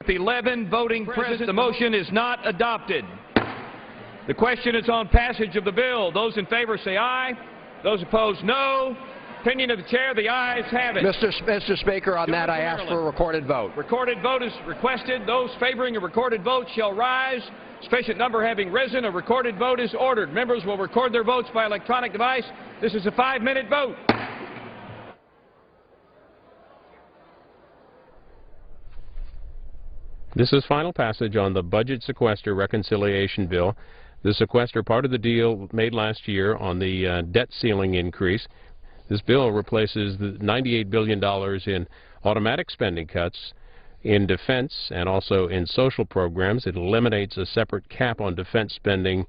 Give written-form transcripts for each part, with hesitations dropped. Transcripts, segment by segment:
With 11 voting present, the motion is not adopted. The question is on passage of the bill. Those in favor say aye. Those opposed, no. Opinion of the chair, the ayes have it. Mr. Speaker, on that I ask for a recorded vote. Recorded vote is requested. Those favoring a recorded vote shall rise. Sufficient number having risen, a recorded vote is ordered. Members will record their votes by electronic device. This is a 5-minute vote. This is final passage on the budget sequester reconciliation bill. The sequester, part of the deal made last year on the debt ceiling increase. This bill replaces the $98 billion in automatic spending cuts in defense and also in social programs. It eliminates a separate cap on defense spending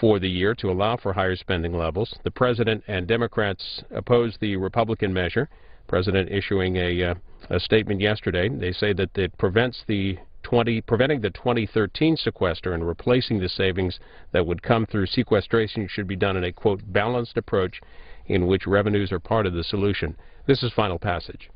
for the year to allow for higher spending levels. The President and Democrats oppose the Republican measure. The President issuing a statement yesterday. They say that it preventing the 2013 sequester and replacing the savings that would come through sequestration should be done in a, quote, balanced approach in which revenues are part of the solution. This is final passage.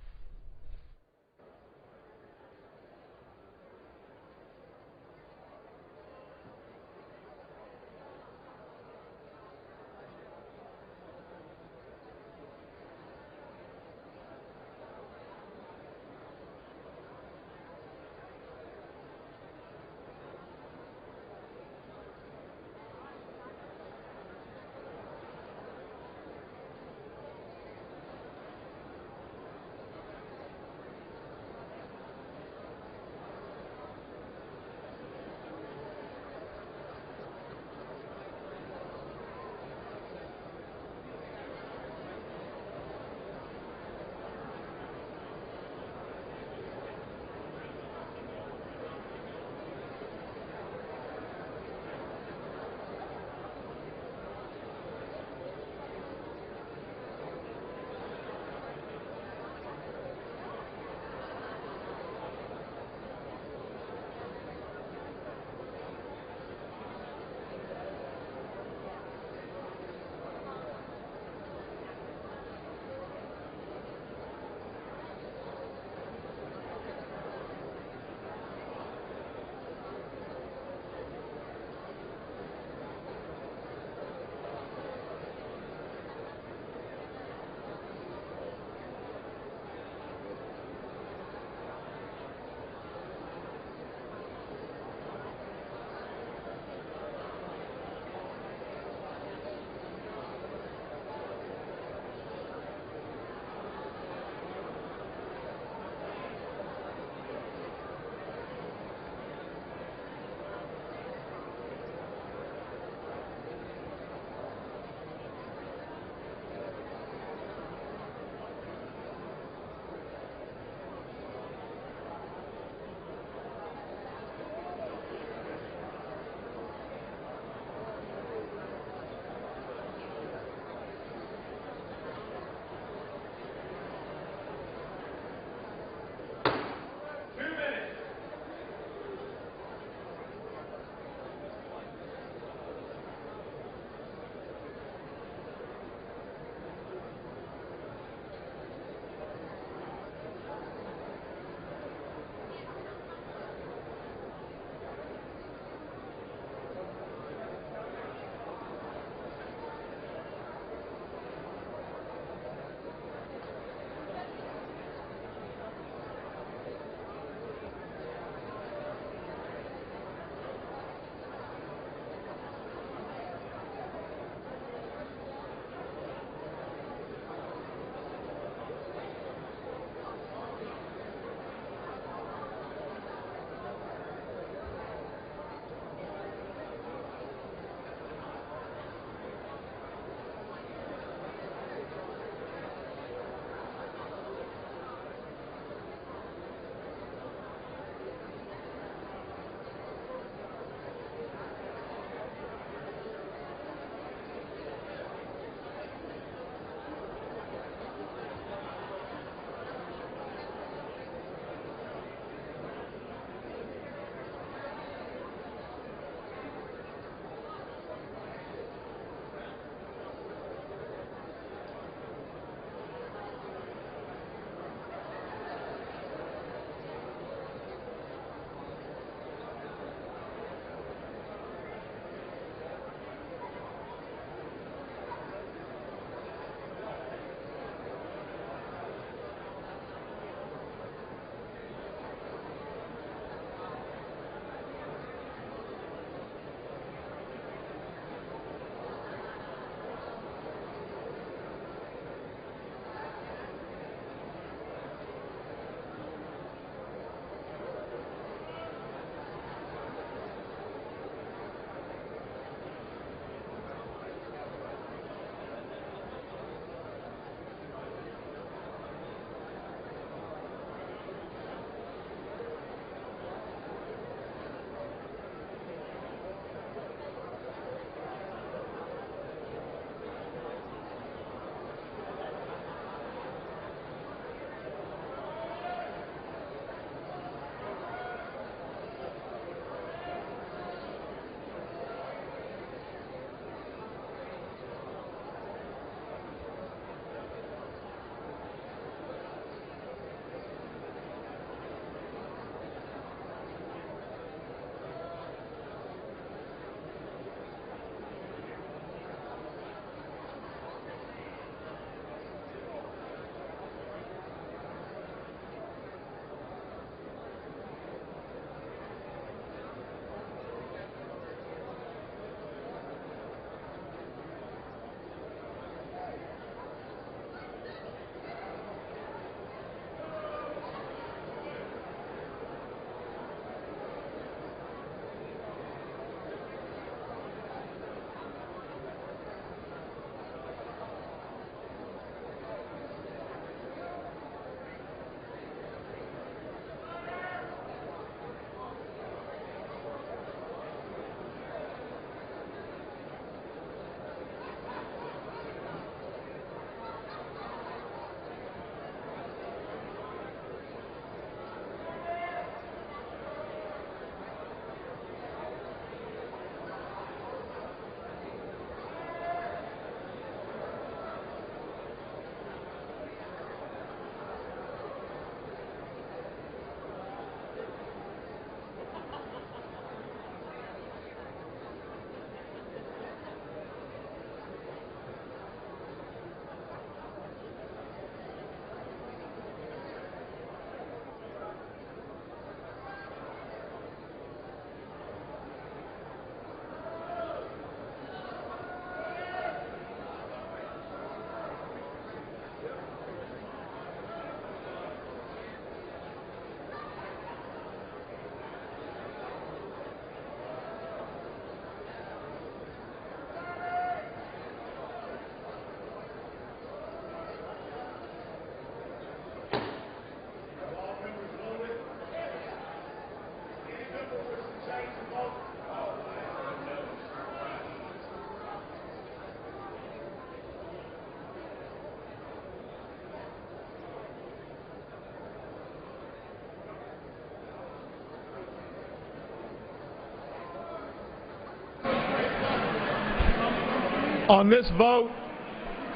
On this vote,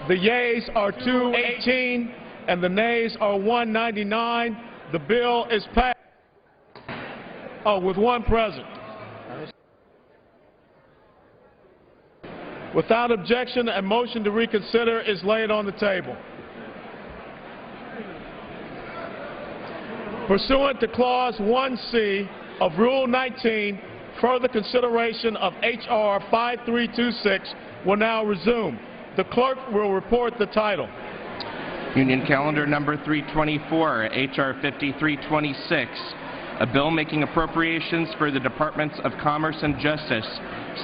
the yeas are 218 and the nays are 199. The bill is passed. Oh, with one present. Without objection, a motion to reconsider is laid on the table. Pursuant to Clause 1C of Rule 19, further consideration of H.R. 5326 will now resume. The clerk will report the title. Union Calendar number 324, H.R. 5326, a bill making appropriations for the Departments of Commerce and Justice,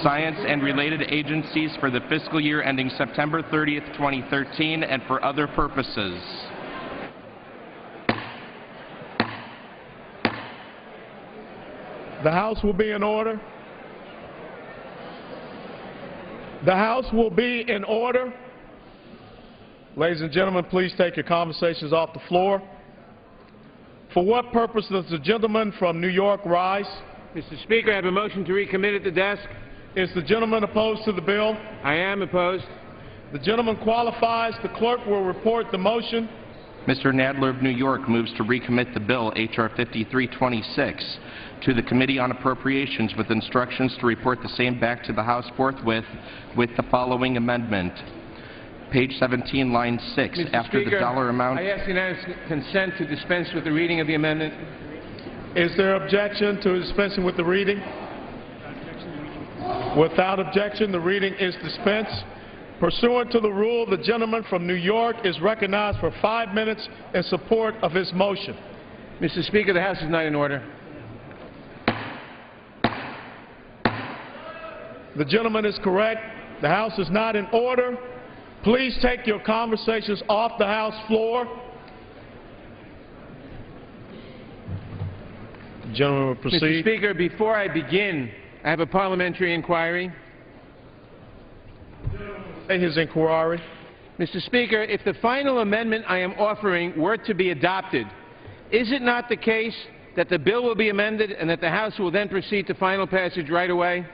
Science and related agencies for the fiscal year ending September 30th, 2013, and for other purposes. The House will be in order. The House will be in order. Ladies and gentlemen, please take your conversations off the floor. For what purpose does the gentleman from New York rise? Mr. Speaker, I have a motion to recommit at the desk. Is the gentleman opposed to the bill? I am opposed. The gentleman qualifies. The clerk will report the motion. Mr. Nadler of New York moves to recommit the bill, H.R. 5326, to the Committee on Appropriations with instructions to report the same back to the House forthwith with the following amendment. Page 17, line 6, Mr. after Speaker, the dollar amount. I ask unanimous consent to dispense with the reading of the amendment. Is there objection to dispensing with the reading? Without objection, the reading is dispensed. Pursuant to the rule, the gentleman from New York is recognized for 5 minutes in support of his motion. Mr. Speaker, the House is not in order. The gentleman is correct. The House is not in order. Please take your conversations off the House floor. The gentleman will proceed. Mr. Speaker, before I begin, I have a parliamentary inquiry. His inquiry. Mr. Speaker, if the final amendment I am offering were to be adopted, is it not the case that the bill will be amended and that the House will then proceed to final passage right away?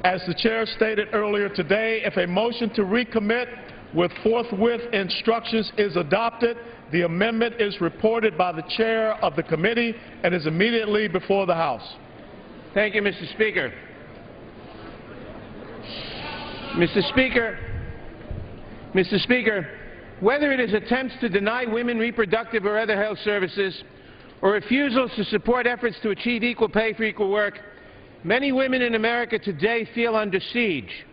As the chair stated earlier today, if a motion to recommit with forthwith instructions is adopted, the amendment is reported by the chair of the committee and is immediately before the House. Thank you, Mr. Speaker. Mr. Speaker, whether it is attempts to deny women reproductive or other health services, or refusals to support efforts to achieve equal pay for equal work, many women in America today feel under siege.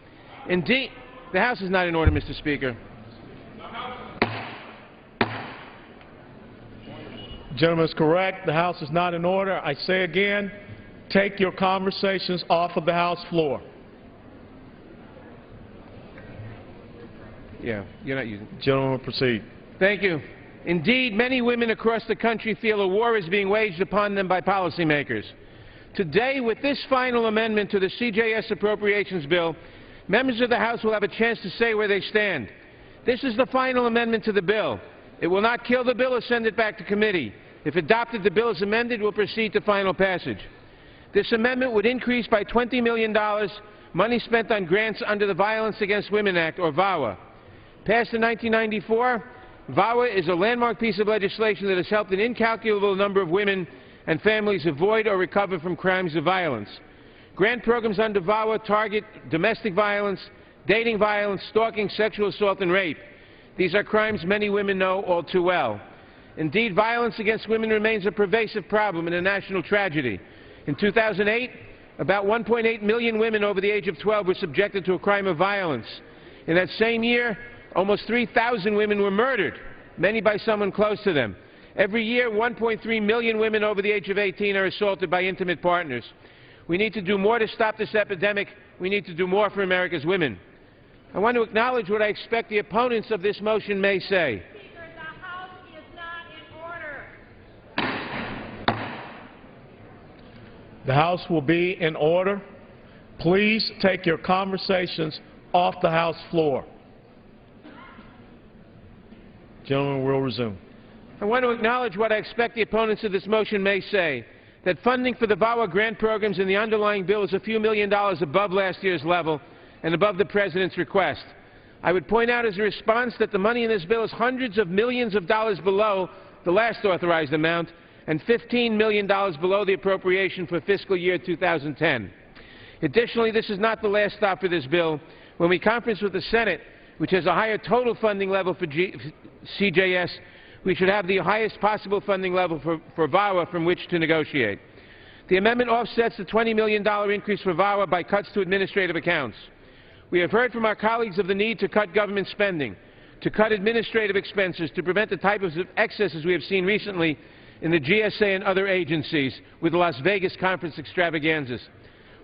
Indeed, the House is not in order, Mr. Speaker. The gentleman is correct. The House is not in order. I say again, take your conversations off of the House floor. Yeah, you're not using. Gentleman will proceed. Thank you. Indeed, many women across the country feel a war is being waged upon them by policymakers. Today, with this final amendment to the CJS Appropriations Bill, members of the House will have a chance to say where they stand. This is the final amendment to the bill. It will not kill the bill or send it back to committee. If adopted, the bill is amended, will proceed to final passage. This amendment would increase by $20 million money spent on grants under the Violence Against Women Act, or VAWA. Passed in 1994, VAWA is a landmark piece of legislation that has helped an incalculable number of women and families avoid or recover from crimes of violence. Grant programs under VAWA target domestic violence, dating violence, stalking, sexual assault, and rape. These are crimes many women know all too well. Indeed, violence against women remains a pervasive problem and a national tragedy. In 2008, about 1.8 million women over the age of 12 were subjected to a crime of violence. In that same year, almost 3,000 women were murdered, many by someone close to them. Every year, 1.3 million women over the age of 18 are assaulted by intimate partners. We need to do more to stop this epidemic. We need to do more for America's women. I want to acknowledge what I expect the opponents of this motion may say. Speaker, the House is not in order. The House will be in order. Please take your conversations off the House floor. Gentlemen, will resume. I want to acknowledge what I expect the opponents of this motion may say, that funding for the VAWA grant programs in the underlying bill is a few $1 million above last year's level, and above the President's request. I would point out as a response that the money in this bill is hundreds of millions of dollars below the last authorized amount and $15 million below the appropriation for fiscal year 2010. Additionally, this is not the last stop for this bill. When we conference with the Senate, which has a higher total funding level for CJS, we should have the highest possible funding level for VAWA from which to negotiate. The amendment offsets the $20 million increase for VAWA by cuts to administrative accounts. We have heard from our colleagues of the need to cut government spending, to cut administrative expenses, to prevent the types of excesses we have seen recently in the GSA and other agencies with the Las Vegas conference extravaganzas.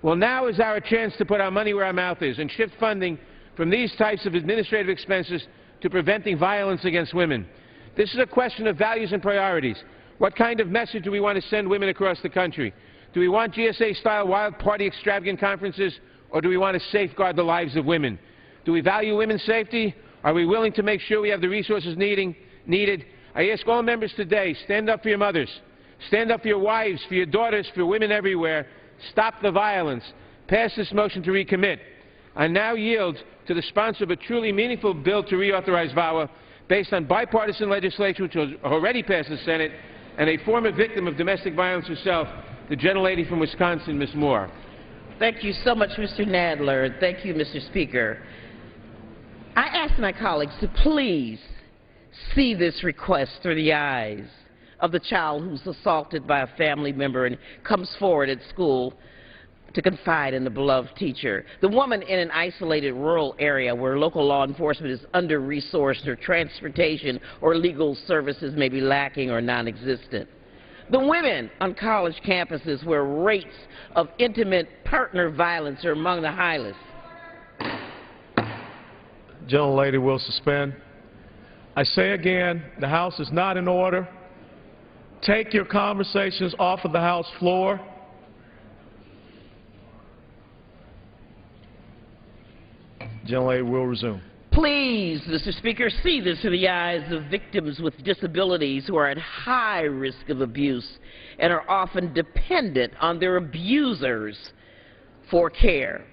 Well, now is our chance to put our money where our mouth is and shift funding from these types of administrative expenses to preventing violence against women. This is a question of values and priorities. What kind of message do we want to send women across the country? Do we want GSA-style wild party extravagant conferences, or do we want to safeguard the lives of women? Do we value women's safety? Are we willing to make sure we have the resources needed? I ask all members today, stand up for your mothers. Stand up for your wives, for your daughters, for women everywhere. Stop the violence. Pass this motion to recommit. I now yield to the sponsor of a truly meaningful bill to reauthorize VAWA based on bipartisan legislation which was already passed the Senate and a former victim of domestic violence herself, the gentlelady from Wisconsin, Ms. Moore. Thank you so much, Mr. Nadler. Thank you, Mr. Speaker. I ask my colleagues to please see this request through the eyes of the child who's assaulted by a family member and comes forward at school to confide in the beloved teacher. The woman in an isolated rural area where local law enforcement is under-resourced or transportation or legal services may be lacking or non-existent. The women on college campuses where rates of intimate partner violence are among the highest. Gentlelady will suspend. I say again, the House is not in order. Take your conversations off of the House floor. Gentlelady will resume. Please, Mr. Speaker, see this through the eyes of victims with disabilities who are at high risk of abuse and are often dependent on their abusers for care.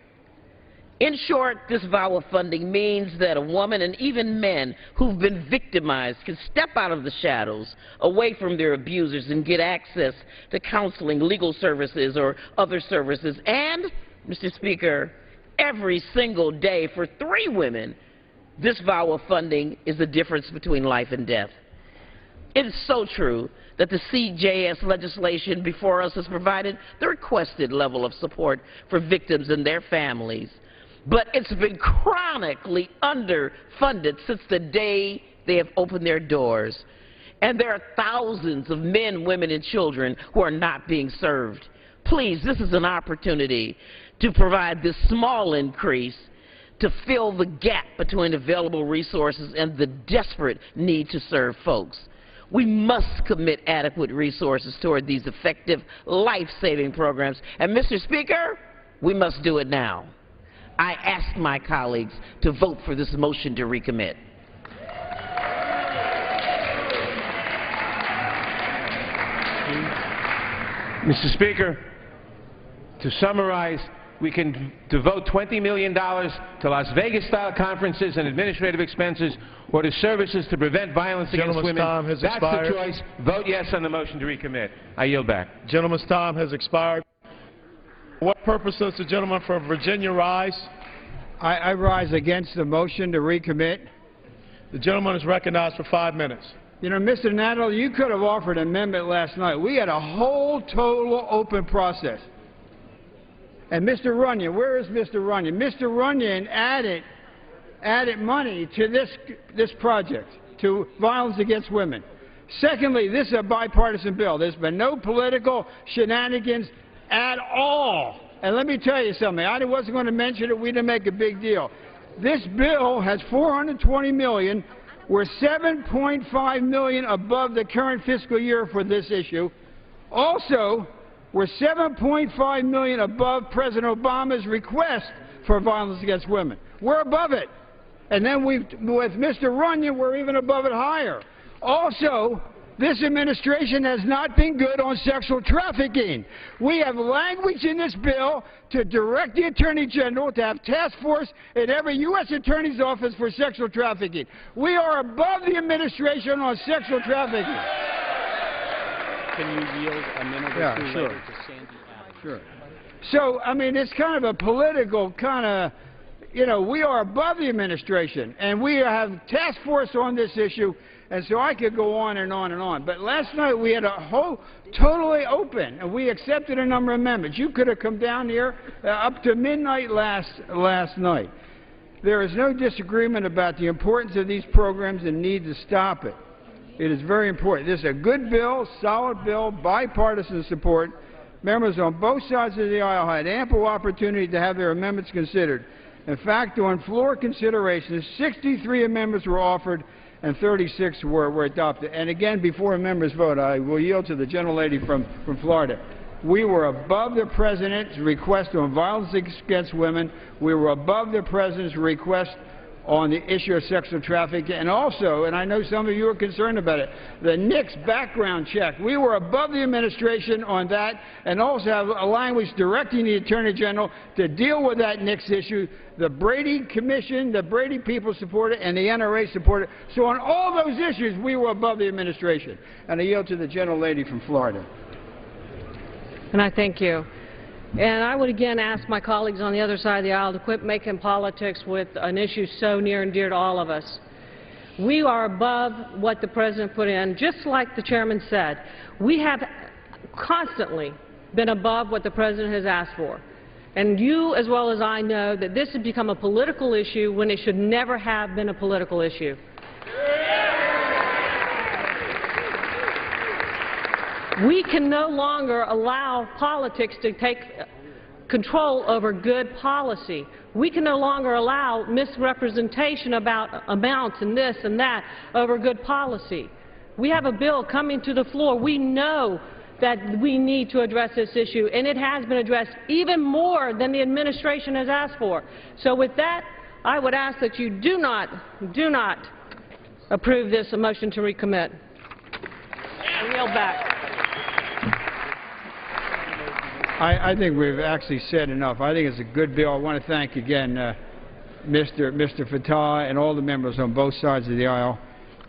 In short, this VAWA funding means that a woman and even men who've been victimized can step out of the shadows, away from their abusers, and get access to counseling, legal services, or other services. And, Mr. Speaker, every single day for 3 women, this VAWA funding is the difference between life and death. It is so true that the CJS legislation before us has provided the requested level of support for victims and their families. But it's been chronically underfunded since the day they have opened their doors. And there are thousands of men, women, and children who are not being served. Please, this is an opportunity to provide this small increase to fill the gap between available resources and the desperate need to serve folks. We must commit adequate resources toward these effective, life-saving programs. And, Mr. Speaker, we must do it now. I ask my colleagues to vote for this motion to recommit. Mr. Speaker, to summarize, we can devote $20 million to Las Vegas-style conferences and administrative expenses or to services to prevent violence against women. Time has That's expired. the choice. Vote yes on the motion to recommit. I yield back. Gentleman's time has expired. For what purpose does the gentleman from Virginia rise? I rise against the motion to recommit. The gentleman is recognized for 5 minutes. You know, Mr. Nadler, you could have offered an amendment last night. We had a whole total open process. And Mr. Runyon, where is Mr. Runyon? Mr. Runyon added money to this project, to violence against women. Secondly, this is a bipartisan bill. There's been no political shenanigans at all. And let me tell you something. I wasn't going to mention it. We didn't make a big deal. This bill has $420 million. We're $7.5 million above the current fiscal year for this issue. Also, we're $7.5 million above President Obama's request for violence against women. We're above it. And then with Mr. Runyon, we're even above it higher. Also, This administration has not been good on sexual trafficking. We have language in this bill to direct the Attorney General to have task force in every U.S. Attorney's office for sexual trafficking. We are above the administration on sexual trafficking. Can you yield a minute or two later to Sandy Adams? Sure. So, I mean, it's kind of a political kind of, you know, we are above the administration, and we have task force on this issue, and so I could go on and on and on. But last night we had a whole totally open, and we accepted a number of amendments. You could have come down here up to midnight last night. There is no disagreement about the importance of these programs and need to stop it. It is very important. This is a good bill, solid bill, bipartisan support. Members on both sides of the aisle had ample opportunity to have their amendments considered. In fact, on floor consideration, 63 amendments were offered and 36 were adopted. And again, before members vote, I will yield to the gentlelady from Florida. We were above the President's request on violence against women. We were above the President's request on the issue of sexual trafficking, and also, and I know some of you are concerned about it, the NICS background check. We were above the administration on that, and also have a language directing the Attorney General to deal with that NICS issue. The Brady Commission, the Brady people support it, and the NRA support it. So on all those issues, we were above the administration. And I yield to the gentlelady from Florida. And I thank you. And I would again ask my colleagues on the other side of the aisle to quit making politics with an issue so near and dear to all of us. We are above what the President put in. Just like the Chairman said, we have constantly been above what the President has asked for. And you, as well as I, know that this has become a political issue when it should never have been a political issue. We can no longer allow politics to take control over good policy. We can no longer allow misrepresentation about amounts and this and that over good policy. We have a bill coming to the floor. We know that we need to address this issue, and it has been addressed even more than the administration has asked for. So with that, I would ask that you do not approve this motion to recommit. I yield back. I think we've actually said enough. I think it's a good bill. I want to thank again Mr. Fattah and all the members on both sides of the aisle.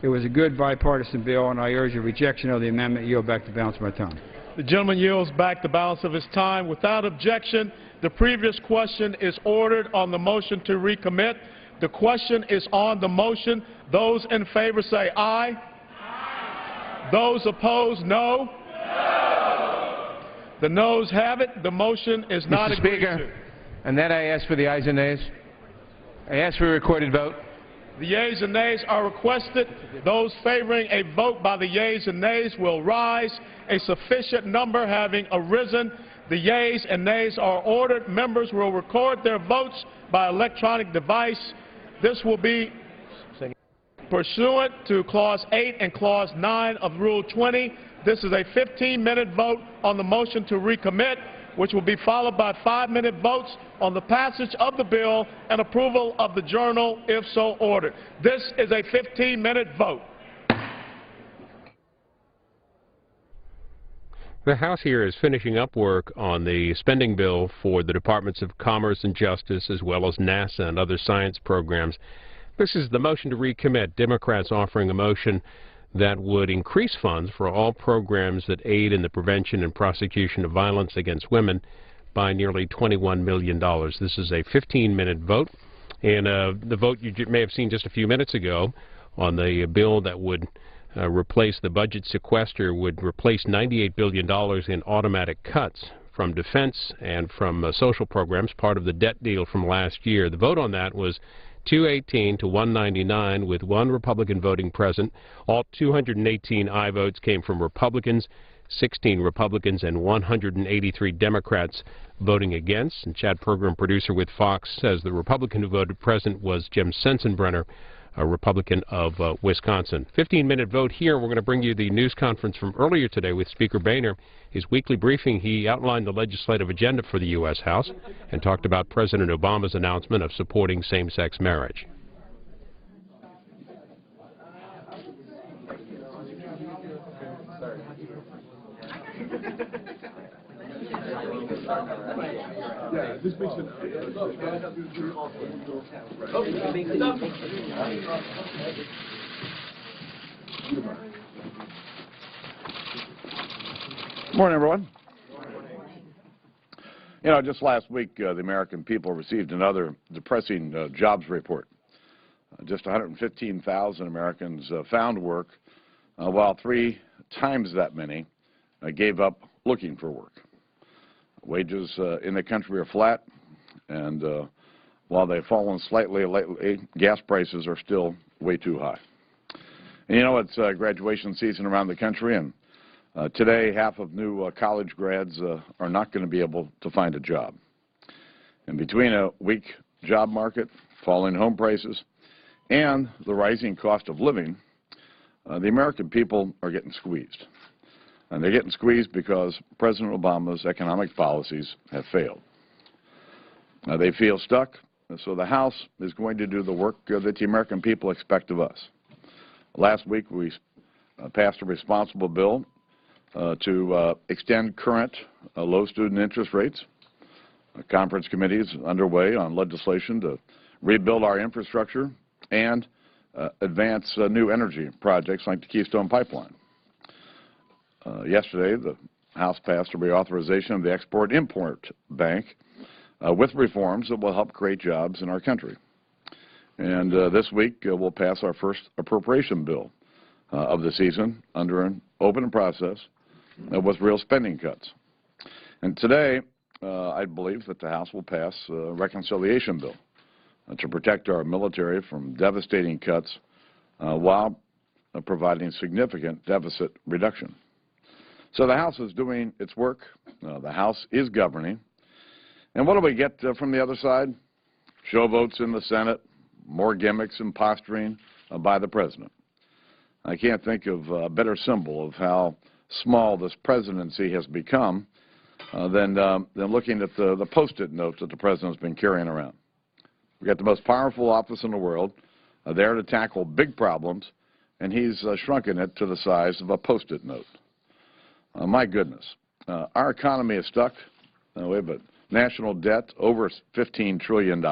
It was a good bipartisan bill, and I urge a rejection of the amendment. Yield back the balance of my time. The gentleman yields back the balance of his time. Without objection, the previous question is ordered on the motion to recommit. The question is on the motion. Those in favor say aye. Aye. Those opposed, no. The noes have it. The motion is not agreed to. Mr. Speaker, on that I ask for the ayes and nays. I ask for a recorded vote. The yeas and nays are requested. Those favoring a vote by the yeas and nays will rise. A sufficient number having arisen, the yeas and nays are ordered. Members will record their votes by electronic device. This will be pursuant to Clause 8 and Clause 9 of Rule 20. This is a 15-minute vote on the motion to recommit, which will be followed by 5-minute votes on the passage of the bill and approval of the journal, if so ordered. This is a 15-minute vote. The House here is finishing up work on the spending bill for the Departments of Commerce and Justice, as well as NASA and other science programs. This is the motion to recommit. Democrats offering a motion that would increase funds for all programs that aid in the prevention and prosecution of violence against women by nearly $21 million. This is a 15-minute vote, and the vote you may have seen just a few minutes ago on the bill that would replace the budget sequester would replace $98 billion in automatic cuts from defense and from social programs, part of the debt deal from last year. The vote on that was 218 to 199, with one Republican voting present. All 218 aye votes came from Republicans, 16 Republicans, and 183 Democrats voting against. And Chad Program, producer with Fox, says the Republican who voted present was Jim Sensenbrenner, a Republican of Wisconsin. 15-minute vote here. We're going to bring you the news conference from earlier today with Speaker Boehner. His weekly briefing, he outlined the legislative agenda for the U.S. House and talked about President Obama's announcement of supporting same-sex marriage. Morning, everyone. You know, just last week, the American people received another depressing jobs report. Just 115,000 Americans found work, while 3 times that many gave up looking for work. Wages in the country are flat, and while they've fallen slightly lately, gas prices are still way too high. And you know, it's graduation season around the country, and today half of new college grads are not going to be able to find a job. And between a weak job market, falling home prices, and the rising cost of living, the American people are getting squeezed. And they're getting squeezed because President Obama's economic policies have failed. They feel stuck, and so the House is going to do the work that the American people expect of us. Last week, we passed a responsible bill to extend current low student interest rates. A conference committee is underway on legislation to rebuild our infrastructure and advance new energy projects like the Keystone Pipeline. Yesterday, the House passed a reauthorization of the Export-Import Bank with reforms that will help create jobs in our country. And this week, we'll pass our first appropriation bill of the season under an open process with real spending cuts. And today, I believe that the House will pass a reconciliation bill to protect our military from devastating cuts while providing significant deficit reduction. So the House is doing its work. The House is governing. And what do we get from the other side? Show votes in the Senate, more gimmicks and posturing by the President. I can't think of a better symbol of how small this presidency has become than looking at the Post-it notes that the President's been carrying around. We've got the most powerful office in the world, there to tackle big problems, and he's shrunken it to the size of a Post-it note. My goodness, our economy is stuck. We have a national debt over $15 trillion.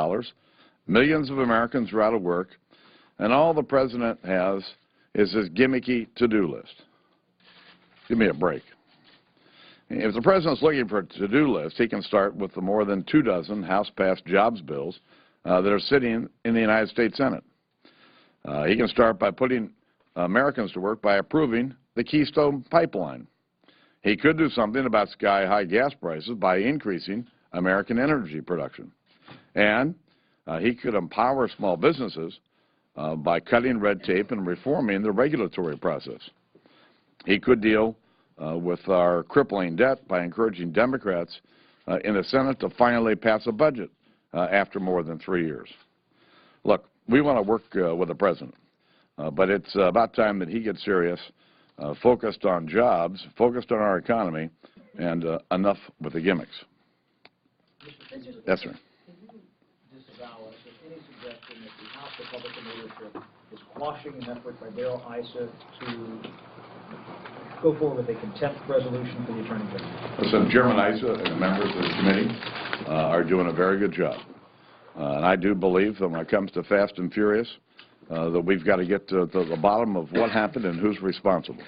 Millions of Americans are out of work, and all the President has is his gimmicky to-do list. Give me a break. If the President's looking for a to-do list, he can start with the more than 24 House-passed jobs bills that are sitting in the United States Senate. He can start by putting Americans to work by approving the Keystone Pipeline. He could do something about sky-high gas prices by increasing American energy production. And he could empower small businesses by cutting red tape and reforming the regulatory process. He could deal with our crippling debt by encouraging Democrats in the Senate to finally pass a budget after more than 3 years. Look, we want to work with the President, but it's about time that he gets serious, focused on jobs, focused on our economy, and enough with the gimmicks. Yes, sir. Can you disavow us of any suggestion that the House Republican leadership is quashing an effort by Darrell Issa to go forward with a contempt resolution for the Attorney General? Listen, Chairman Issa and members of the committee are doing a very good job. And I do believe that when it comes to Fast and Furious, that we've got to get to the bottom of what happened and who's responsible.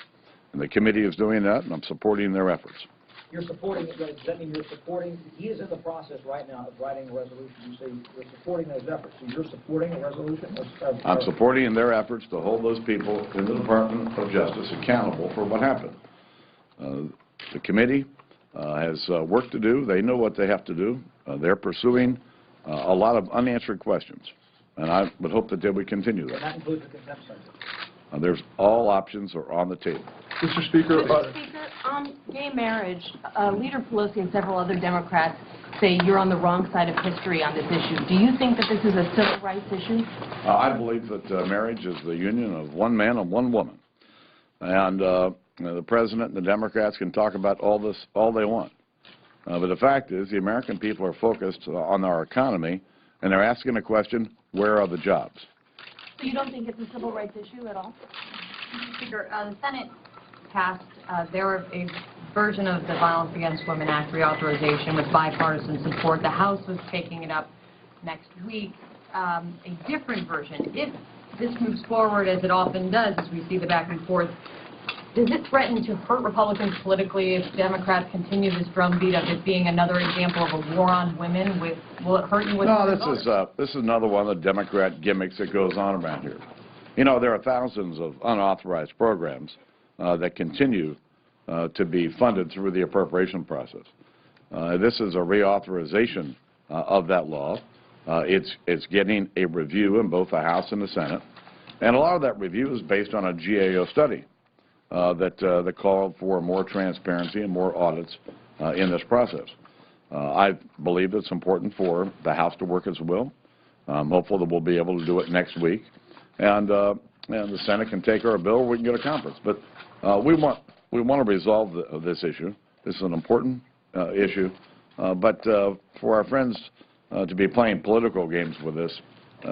And the committee is doing that, and I'm supporting their efforts. You're supporting, does that mean you're supporting, he is in the process right now of writing a resolution. You say you're supporting those efforts. So you're supporting a resolution? I'm supporting their efforts to hold those people in the Department of Justice accountable for what happened. The committee has work to do. They know what they have to do. They're pursuing a lot of unanswered questions, and I would hope that they would continue that. And that includes the contempt subject. There's all options are on the table. Mr. Speaker, on gay marriage, Leader Pelosi and several other Democrats say you're on the wrong side of history on this issue. Do you think that this is a civil rights issue? I believe that marriage is the union of one man and one woman. And the President and the Democrats can talk about all this all they want. But the fact is the American people are focused on our economy, and they're asking the question, where are the jobs? So you don't think it's a civil rights issue at all? Speaker, the Senate passed a version of the Violence Against Women Act reauthorization with bipartisan support. The House was taking it up next week. A different version. If this moves forward, as it often does, as we see the back and forth, does it threaten to hurt Republicans politically if Democrats continue this drumbeat of it being another example of a war on women? Will it hurt you with this is another one of the Democrat gimmicks that goes on around here. You know, there are thousands of unauthorized programs that continue to be funded through the appropriation process. This is a reauthorization of that law. It's getting a review in both the House and the Senate, and a lot of that review is based on a GAO study that called for more transparency and more audits in this process. I believe it's important for the House to work as well. I'm hopeful that we'll be able to do it next week, and the Senate can take our bill, or we can go to conference. But we want to resolve this issue. This is an important issue, but for our friends to be playing political games with this,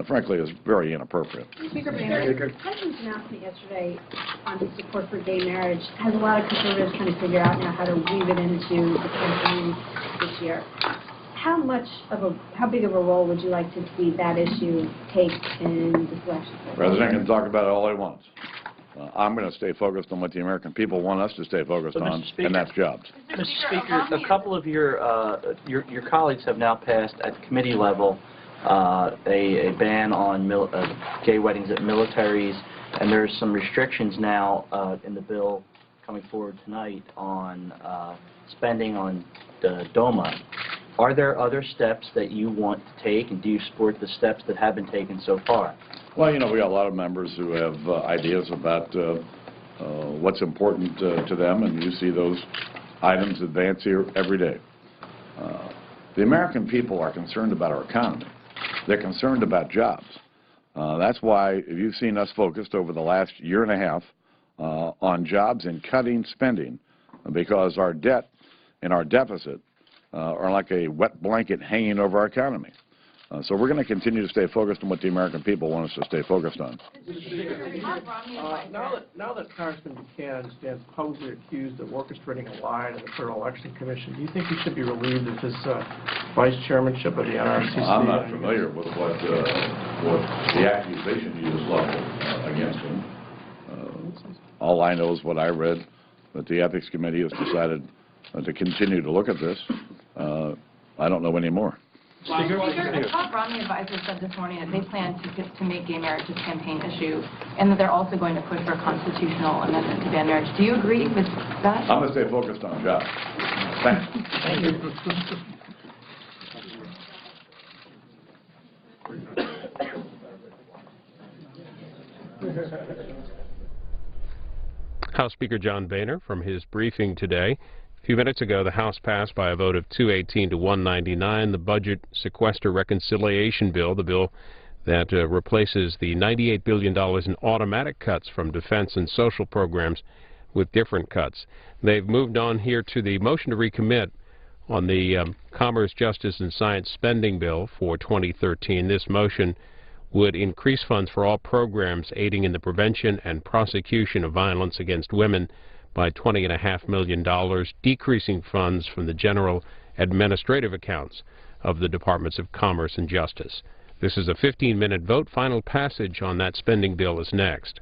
frankly, is very inappropriate. Speaker Boehner, the President's announcement yesterday on his support for gay marriage has a lot of conservatives trying to figure out now how to weave it into the campaign this year. How big of a role would you like to see that issue take in this election? The President can talk about it all he wants. I'm going to stay focused on what the American people want us to stay focused on, and that's jobs. Mr. Speaker, a couple of your colleagues have now passed at committee level a ban on gay weddings at militaries, and there's some restrictions now in the bill coming forward tonight on spending on the DOMA. Are there other steps that you want to take, and do you support the steps that have been taken so far? Well, you know, we got a lot of members who have ideas about what's important to them, and you see those items advance here every day. The American people are concerned about our economy. They're concerned about jobs. That's why you've seen us focused over the last year and a half on jobs and cutting spending, because our debt and our deficit are like a wet blanket hanging over our economy. So we're going to continue to stay focused on what the American people want us to stay focused on. Now that Congressman Buchanan stands publicly accused of orchestrating a lie to the Federal Election Commission, do you think he should be relieved of his vice chairmanship of the NRCC? I'm not familiar with what the accusation you just leveled against him. All I know is what I read, that the Ethics Committee has decided to continue to look at this. I don't know any more. Speaker, a top Romney advisor said this morning that they plan to make gay marriage a campaign issue, and that they're also going to push for a constitutional amendment to ban marriage. Do you agree with that? I'm going to stay focused on jobs. Thanks. Thank you. House Speaker John Boehner from his briefing today. A few minutes ago, the House passed by a vote of 218 to 199 the Budget Sequester Reconciliation Bill, the bill that replaces the $98 billion in automatic cuts from defense and social programs with different cuts. They've moved on here to the motion to recommit on the Commerce, Justice, and Science spending bill for 2013. This motion would increase funds for all programs aiding in the prevention and prosecution of violence against women by $20.5 million, decreasing funds from the general administrative accounts of the Departments of Commerce and Justice. This is a 15-minute vote. Final passage on that spending bill is next.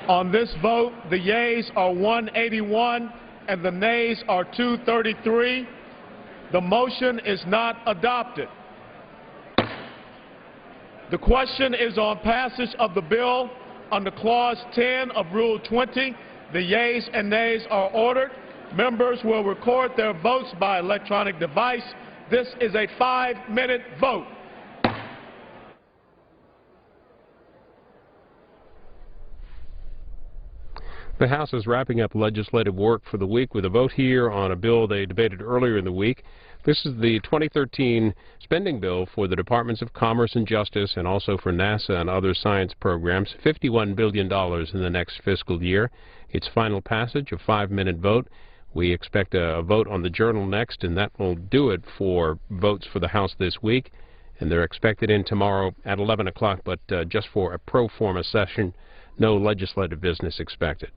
On this vote, the yeas are 181 and the nays are 233. The motion is not adopted. The question is on passage of the bill under Clause 10 of Rule 20. The yeas and nays are ordered. Members will record their votes by electronic device. This is a 5-minute vote. The House is wrapping up legislative work for the week with a vote here on a bill they debated earlier in the week. This is the 2013 spending bill for the Departments of Commerce and Justice and also for NASA and other science programs, $51 billion in the next fiscal year. Its final passage, a 5-minute vote. We expect a vote on the journal next, and that will do it for votes for the House this week. And they're expected in tomorrow at 11 o'clock, but just for a pro forma session, no legislative business expected.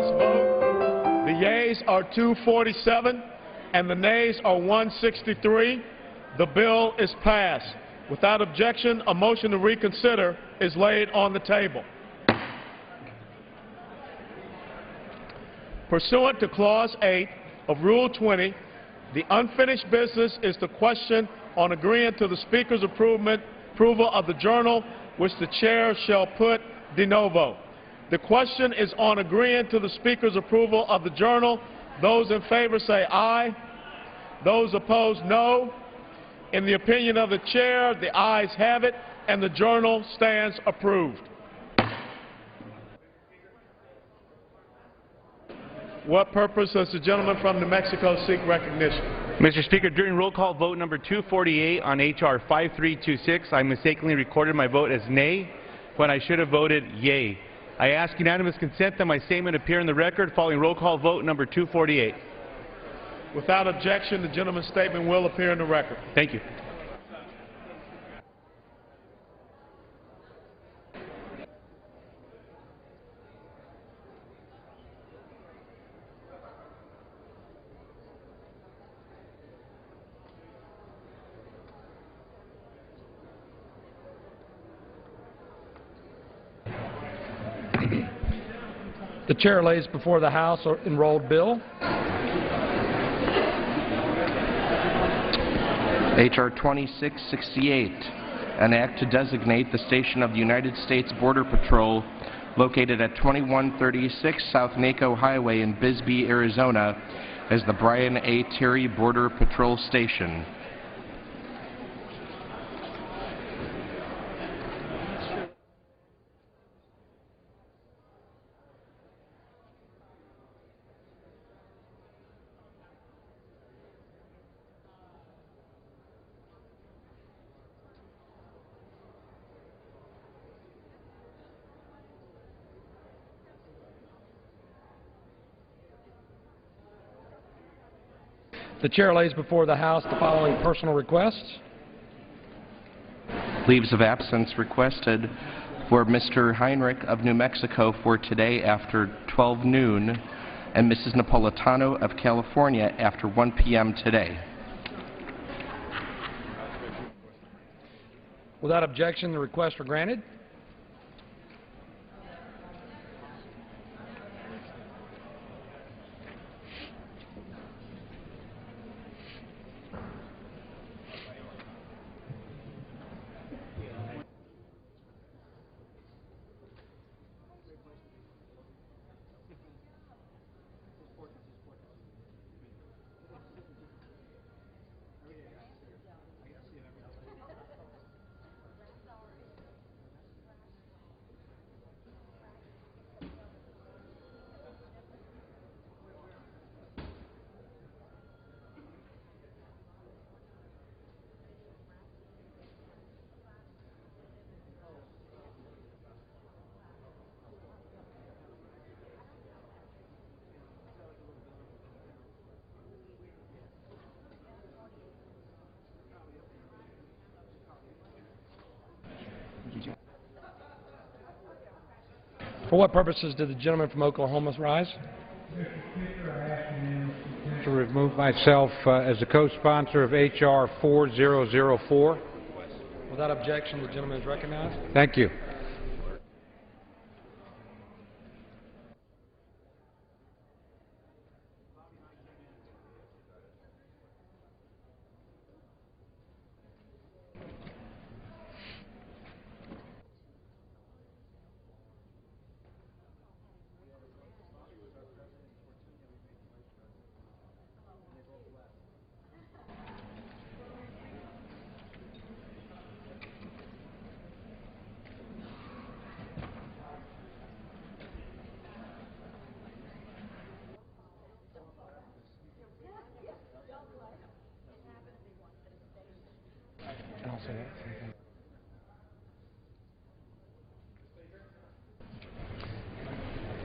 this vote. The yeas are 247 and the nays are 163. The bill is passed. Without objection, a motion to reconsider is laid on the table. Pursuant to Clause 8 of Rule 20, the unfinished business is the question on agreeing to the Speaker's approval of the journal, which the Chair shall put de novo. The question is on agreeing to the Speaker's approval of the journal. Those in favor say aye. Those opposed, no. In the opinion of the Chair, the ayes have it, and the journal stands approved. What purpose does the gentleman from New Mexico seek recognition? Mr. Speaker, during roll call vote number 248 on H.R. 5326, I mistakenly recorded my vote as nay when I should have voted yea. I ask unanimous consent that my statement appear in the record following roll call vote number 248. Without objection, the gentleman's statement will appear in the record. Thank you. The Chair lays before the House an enrolled bill. H.R. 2668, an act to designate the station of the United States Border Patrol located at 2136 South Naco Highway in Bisbee, Arizona, as the Brian A. Terry Border Patrol Station. The Chair lays before the House the following personal requests. Leaves of absence requested for Mr. Heinrich of New Mexico for today after 12 noon and Mrs. Napolitano of California after 1 p.m. today. Without objection, the requests are granted. For what purposes did the gentleman from Oklahoma rise? To remove myself as a co-sponsor of H.R. 4004. Without objection, the gentleman is recognized. Thank you.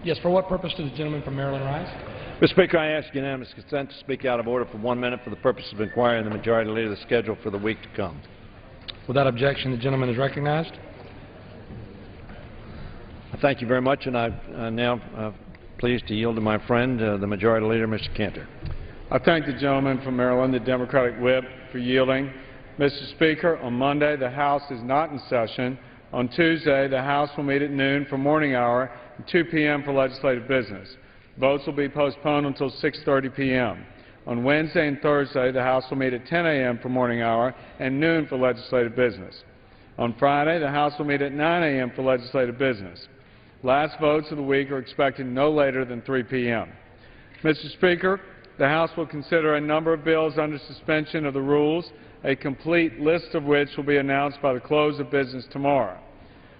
Yes, for what purpose did the gentleman from Maryland rise? Mr. Speaker, I ask unanimous consent to speak out of order for 1 minute for the purpose of inquiring the majority leader the schedule for the week to come. Without objection, the gentleman is recognized. Thank you very much, and I now pleased to yield to my friend, the Majority Leader, Mr. Cantor. I thank the gentleman from Maryland, the Democratic whip, for yielding. Mr. Speaker, on Monday, the House is not in session. On Tuesday, the House will meet at noon for morning hour and 2 p.m. for legislative business. Votes will be postponed until 6:30 p.m. On Wednesday and Thursday, the House will meet at 10 a.m. for morning hour and noon for legislative business. On Friday, the House will meet at 9 a.m. for legislative business. Last votes of the week are expected no later than 3 p.m. Mr. Speaker, the House will consider a number of bills under suspension of the rules, a complete list of which will be announced by the close of business tomorrow.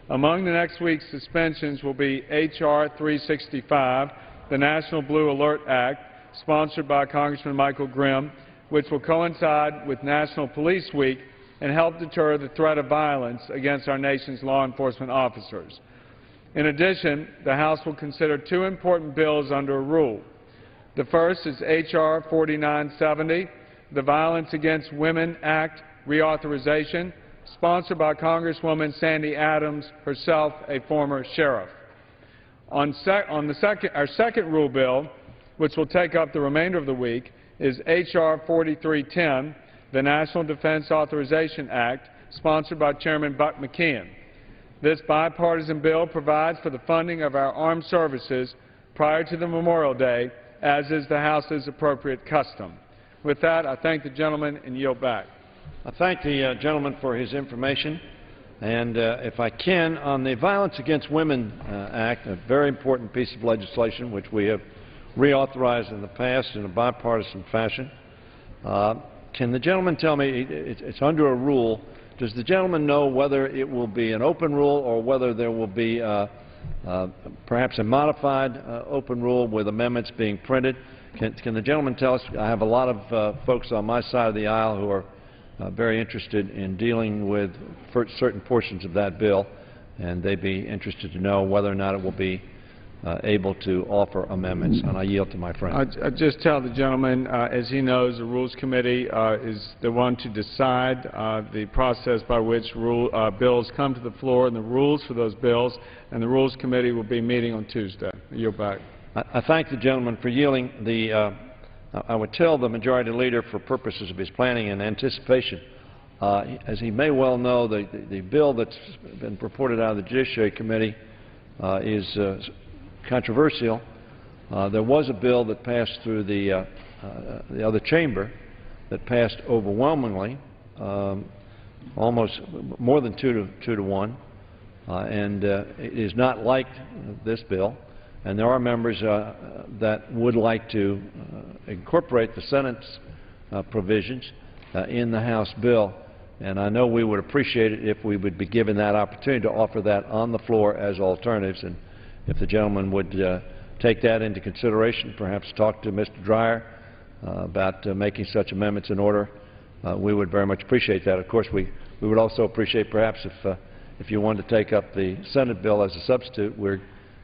Among the next week's suspensions will be H.R. 365, the National Blue Alert Act, sponsored by Congressman Michael Grimm, which will coincide with National Police Week and help deter the threat of violence against our nation's law enforcement officers. In addition, the House will consider two important bills under a rule. The first is H.R. 4970, the Violence Against Women Act reauthorization, sponsored by Congresswoman Sandy Adams, herself a former sheriff. Our second rule bill, which will take up the remainder of the week, is H.R. 4310, the National Defense Authorization Act, sponsored by Chairman Buck McKeon. This bipartisan bill provides for the funding of our armed services prior to the Memorial Day, as is the House's appropriate custom. With that, I thank the gentleman and yield back. I thank the gentleman for his information. And if I can, on the Violence Against Women Act, a very important piece of legislation which we have reauthorized in the past in a bipartisan fashion, can the gentleman tell me, it's under a rule, does the gentleman know whether it will be an open rule or whether there will be perhaps a modified open rule with amendments being printed? Can the gentleman tell us? I have a lot of folks on my side of the aisle who are very interested in dealing with certain portions of that bill, and they'd be interested to know whether or not it will be able to offer amendments. And I yield to my friend. I just tell the gentleman, as he knows, the Rules Committee is the one to decide the process by which bills come to the floor and the rules for those bills, and the Rules Committee will be meeting on Tuesday. I yield back. I thank the gentleman for yielding. I would tell the Majority Leader, for purposes of his planning and anticipation, as he may well know, the bill that's been reported out of the Judiciary Committee is controversial. There was a bill that passed through the other chamber that passed overwhelmingly, almost more than 2 to 1, and it is not like this bill. And there are members that would like to incorporate the Senate's provisions in the House bill. And I know we would appreciate it if we would be given that opportunity to offer that on the floor as alternatives. And if the gentleman would take that into consideration, perhaps talk to Mr. Dreyer about making such amendments in order, we would very much appreciate that. Of course, we would also appreciate perhaps if you wanted to take up the Senate bill as a substitute.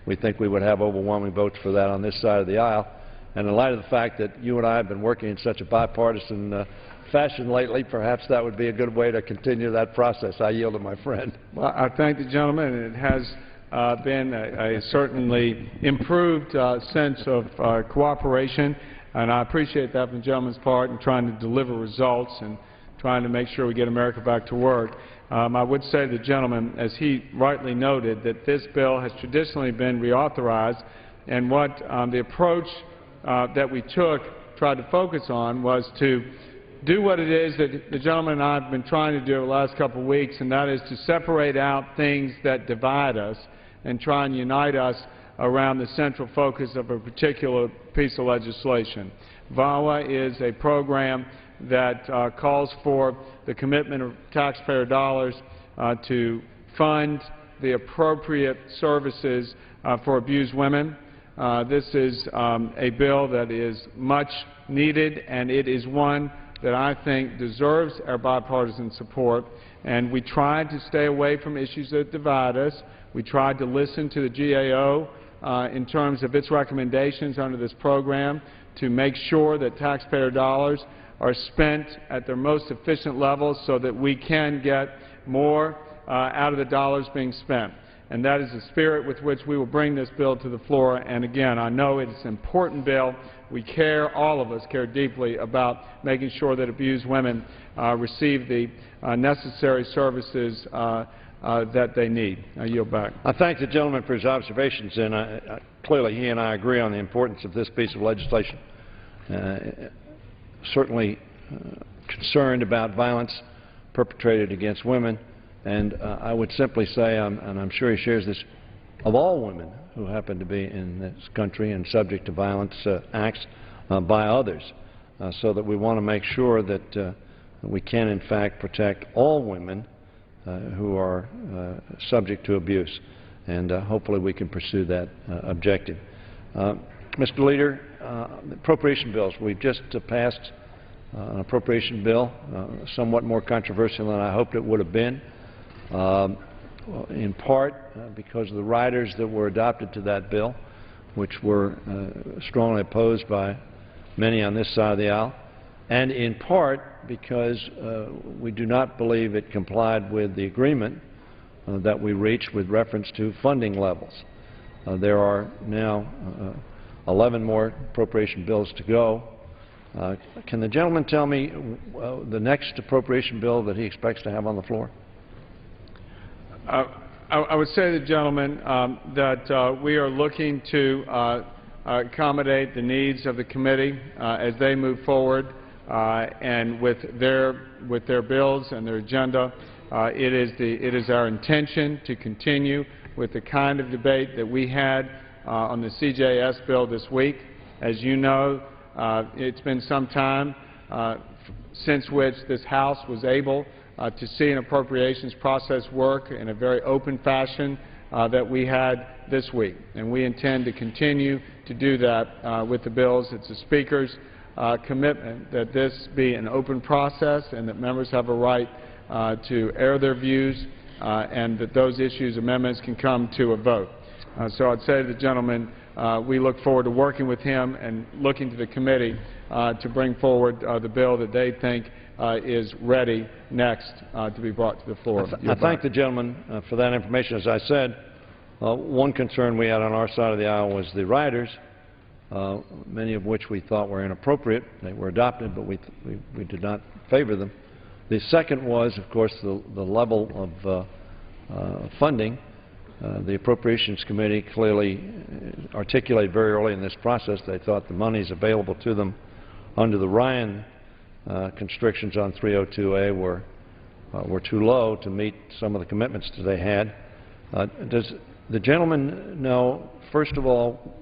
We think we would have overwhelming votes for that on this side of the aisle. And in light of the fact that you and I have been working in such a bipartisan fashion lately, perhaps that would be a good way to continue that process. I yield to my friend. Well, I thank the gentleman, and it has been a certainly improved sense of cooperation, and I appreciate that from the gentleman's part in trying to deliver results and trying to make sure we get America back to work. I would say to the gentleman, as he rightly noted, that this bill has traditionally been reauthorized, and what the approach that we tried to focus on was to do what it is that the gentleman and I have been trying to do over the last couple of weeks, and that is to separate out things that divide us and try and unite us around the central focus of a particular piece of legislation. VAWA is a program that calls for the commitment of taxpayer dollars to fund the appropriate services for abused women. This is a bill that is much needed, and it is one that I think deserves our bipartisan support. And we tried to stay away from issues that divide us. We tried to listen to the GAO in terms of its recommendations under this program to make sure that taxpayer dollars are spent at their most efficient levels so that we can get more out of the dollars being spent. and that is the spirit with which we will bring this bill to the floor. And again, I know it is an important bill. We care, all of us care deeply about making sure that abused women receive the necessary services that they need. I yield back. I thank the gentleman for his observations, and clearly he and I agree on the importance of this piece of legislation. Certainly concerned about violence perpetrated against women, and I would simply say, and I'm sure he shares this, of all women who happen to be in this country and subject to violence acts by others, so that we want to make sure that we can in fact protect all women who are subject to abuse, and hopefully we can pursue that objective. Mr. Leader, appropriation bills. We've just passed an appropriation bill, somewhat more controversial than I hoped it would have been, in part because of the riders that were adopted to that bill, which were strongly opposed by many on this side of the aisle, and in part because we do not believe it complied with the agreement that we reached with reference to funding levels. There are now 11 more appropriation bills to go. Can the gentleman tell me the next appropriation bill that he expects to have on the floor? I would say to the gentleman that we are looking to accommodate the needs of the committee as they move forward, and with their bills and their agenda. It is our intention to continue with the kind of debate that we had on the CJS bill this week. As you know, it's been some time since which this House was able to see an appropriations process work in a very open fashion that we had this week. And we intend to continue to do that with the bills. It's the Speaker's commitment that this be an open process and that members have a right to air their views and that those issues, amendments, can come to a vote. So I'd say to the gentleman, we look forward to working with him and looking to the committee to bring forward the bill that they think is ready next to be brought to the floor. I thank the gentleman for that information. As I said, one concern we had on our side of the aisle was the riders, many of which we thought were inappropriate. They were adopted, but we did not favor them. The second was, of course, the level of funding. The Appropriations Committee clearly articulated very early in this process they thought the monies available to them under the Ryan constrictions on 302A were too low to meet some of the commitments that they had. Does the gentleman know, first of all,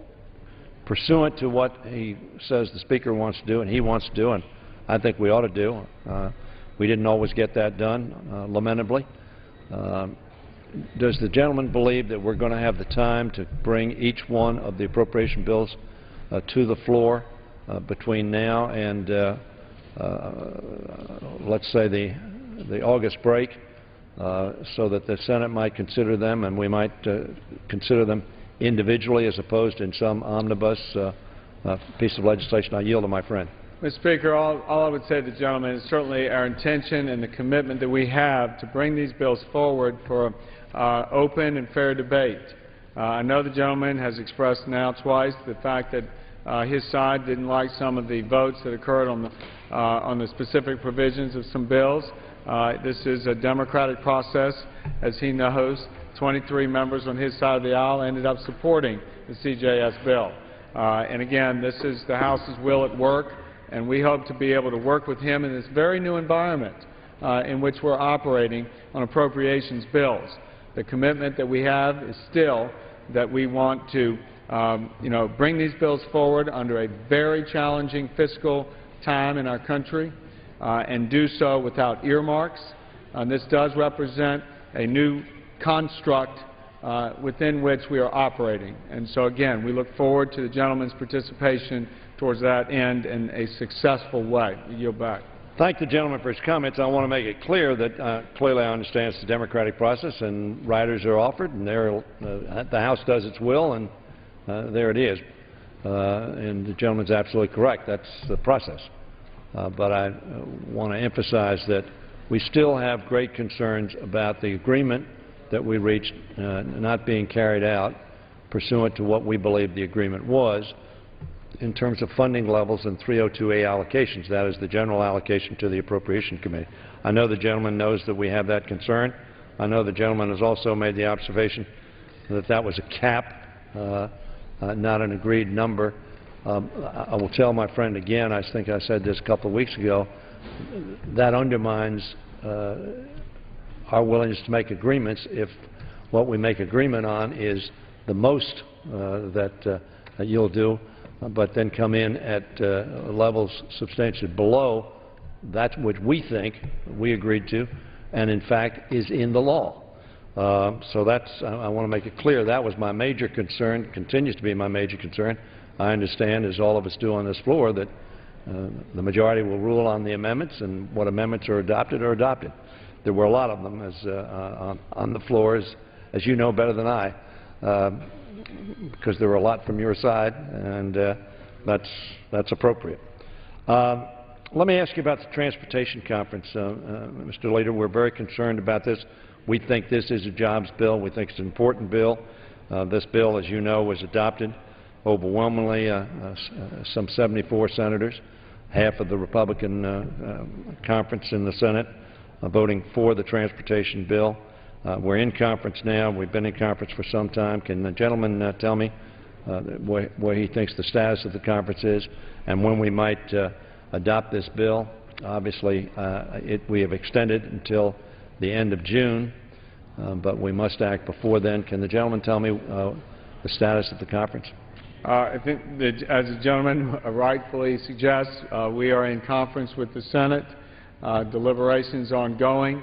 pursuant to what he says the Speaker wants to do and he wants to do, and I think we ought to do, we didn't always get that done, lamentably. Does the gentleman believe that we're going to have the time to bring each one of the appropriation bills to the floor between now and, let's say, the August break, so that the Senate might consider them and we might consider them individually as opposed to in some omnibus piece of legislation? I yield to my friend. Mr. Speaker, all I would say to the gentleman is certainly our intention and the commitment that we have to bring these bills forward for open and fair debate. I know the gentleman has expressed now twice the fact that his side didn't like some of the votes that occurred on the specific provisions of some bills. This is a democratic process. As he knows, 23 members on his side of the aisle ended up supporting the CJS bill. And again, this is the House's will at work, and we hope to be able to work with him in this very new environment in which we're operating on appropriations bills. The commitment that we have is still that we want to bring these bills forward under a very challenging fiscal time in our country and do so without earmarks. This does represent a new construct within which we are operating. And so again, we look forward to the gentleman's participation towards that end in a successful way. I yield back. Thank the gentleman for his comments. I want to make it clear that clearly I understand it's the democratic process and riders are offered and the House does its will and there it is. And the gentleman's absolutely correct. That's the process. But I want to emphasize that we still have great concerns about the agreement that we reached not being carried out pursuant to what we believe the agreement was in terms of funding levels and 302A allocations. That is the general allocation to the Appropriation Committee. I know the gentleman knows that we have that concern. I know the gentleman has also made the observation that that was a cap, not an agreed number. I will tell my friend again, I think I said this a couple of weeks ago, that undermines our willingness to make agreements if what we make agreement on is the most that you'll do, but then come in at levels substantially below that which we think we agreed to and in fact is in the law. So that's, I want to make it clear, that was my major concern, continues to be my major concern. I understand, as all of us do on this floor, that the majority will rule on the amendments, and what amendments are adopted are adopted. There were a lot of them on the floor, as you know better than I, because there were a lot from your side, and that's appropriate. Let me ask you about the Transportation Conference, Mr. Leader. We're very concerned about this. We think this is a jobs bill. We think it's an important bill. This bill, as you know, was adopted overwhelmingly, some 74 senators, half of the Republican conference in the Senate, voting for the transportation bill. We're in conference now. We've been in conference for some time. Can the gentleman tell me where he thinks the status of the conference is and when we might adopt this bill? Obviously, we have extended until the end of June, but we must act before then. Can the gentleman tell me the status of the conference? I think that, as the gentleman rightfully suggests, we are in conference with the Senate. Deliberations ongoing.